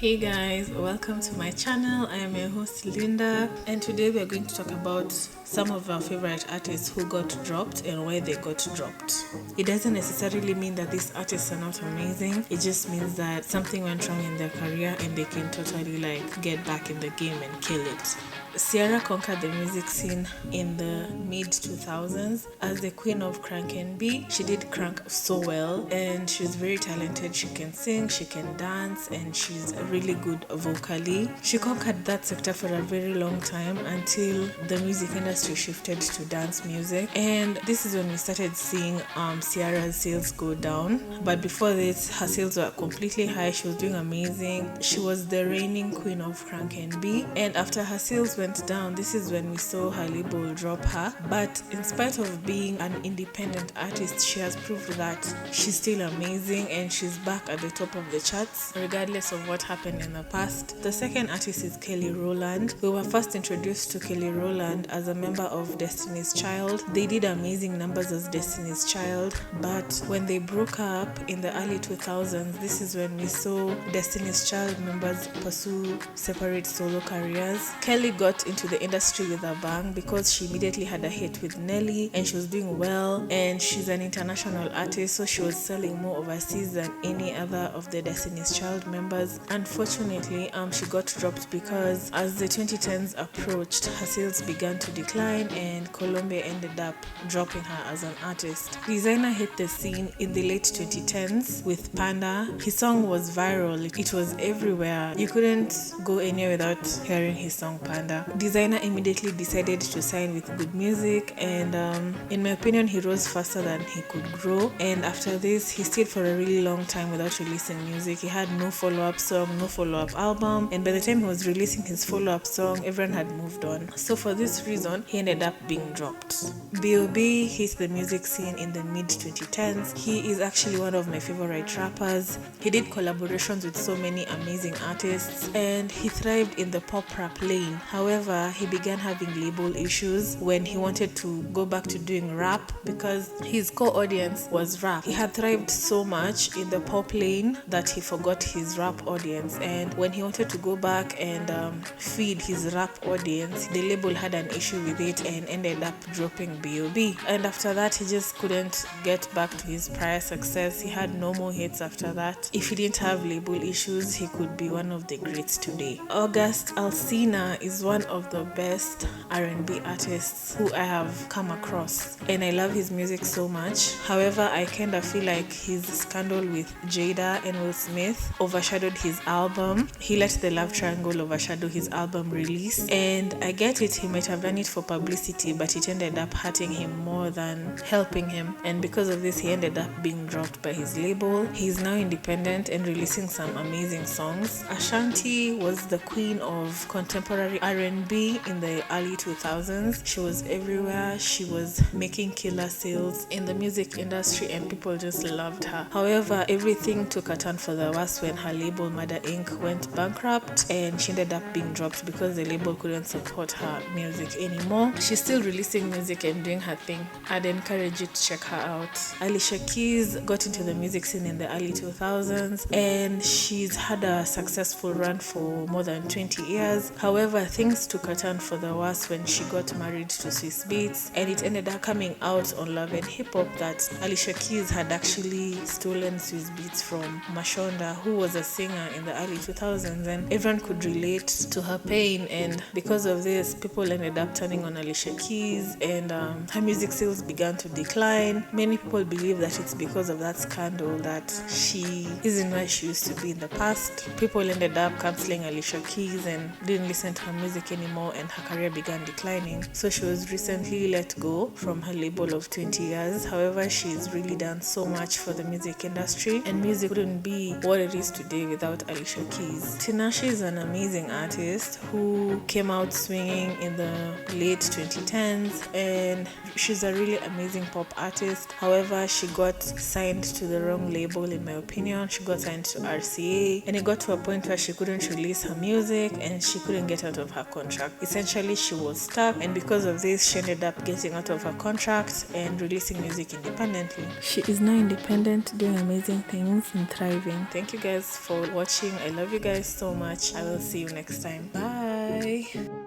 Hey guys, welcome to my channel. I am your host Linda, and today we are going to talk about some of our favorite artists who got dropped and why they got dropped. It doesn't necessarily mean that these artists are not amazing, it just means that something went wrong in their career and they can totally get back in the game and kill it. Ciara conquered the music scene in the mid 2000s as the queen of crank and B. She did crank so well and she's very talented. She can sing, she can dance, and she's really good vocally. She conquered that sector for a very long time until the music industry shifted to dance music, and this is when we started seeing Ciara's sales go down. But before this, her sales were completely high. She was doing amazing. She was the reigning queen of crank and B, and after her sales went down, this is when we saw her label drop her. But in spite of being an independent artist, she has proved that she's still amazing and she's back at the top of the charts regardless of what happened in the past. The second artist is Kelly Rowland. We were first introduced to Kelly Rowland as a member of Destiny's Child. They did amazing numbers as Destiny's Child, but when they broke up in the early 2000s, this is when we saw Destiny's Child members pursue separate solo careers. Kelly got into the industry with a bang because she immediately had a hit with Nelly and she was doing well, and she's an international artist, so she was selling more overseas than any other of the Destiny's Child members. Unfortunately, she got dropped because as the 2010s approached, her sales began to decline and Columbia ended up dropping her as an artist. Designer hit the scene in the late 2010s with Panda. His song was viral, it was everywhere. You couldn't go anywhere without hearing his song Panda. Designer immediately decided to sign with Good Music, and in my opinion, he rose faster than he could grow. And after this, he stayed for a really long time without releasing music. He had no follow-up song, no follow-up album, and by the time he was releasing his follow-up song, everyone had moved on. So for this reason, he ended up being dropped. B.O.B hit the music scene in the mid 2010s. He is actually one of my favorite rappers. He did collaborations with so many amazing artists and he thrived in the pop rap lane. However, he began having label issues when he wanted to go back to doing rap because his core audience was rap. He had thrived so much in the pop lane that he forgot his rap audience, and when he wanted to go back and feed his rap audience, the label had an issue with it and ended up dropping B.O.B. And after that, he just couldn't get back to his prior success. He had no more hits after that. If he didn't have label issues, he could be one of the greats today. August Alsina is one of the best R&B artists who I have come across, and I love his music so much. However, I kind of feel like his scandal with Jada and Will Smith overshadowed his album. He let the love triangle overshadow his album release, and I get it, he might have done it for publicity, but it ended up hurting him more than helping him, and because of this, he ended up being dropped by his label. He's now independent and releasing some amazing songs. Ashanti was the queen of contemporary R&B in the early 2000s. She was everywhere. She was making killer sales in the music industry and people just loved her. However, everything took a turn for the worse when her label Murder Inc. went bankrupt and she ended up being dropped because the label couldn't support her music anymore. She's still releasing music and doing her thing. I'd encourage you to check her out. Alicia Keys got into the music scene in the early 2000s and she's had a successful run for more than 20 years. However, things took a turn for the worse when she got married to Swizz Beatz, and it ended up coming out on Love and Hip Hop that Alicia Keys had actually stolen Swizz Beatz from Mashonda, who was a singer in the early 2000s, and everyone could relate to her pain, and because of this, people ended up turning on Alicia Keys and her music sales began to decline. Many people believe that it's because of that scandal that she isn't where she used to be in the past. People ended up canceling Alicia Keys and didn't listen to her music anymore, and her career began declining. So she was recently let go from her label of 20 years. However, she's really done so much for the music industry, and music wouldn't be what it is today without Alicia Keys. Tinashe is an amazing artist who came out swinging in the late 2010s, and she's a really amazing pop artist. However, she got signed to the wrong label in my opinion. She got signed to RCA, and it got to a point where she couldn't release her music and she couldn't get out of her contract. Essentially, she was stuck, and because of this, she ended up getting out of her contract and releasing music independently. She is now independent, doing amazing things and thriving. Thank you guys for watching. I love you guys so much. I will see you next time. Bye.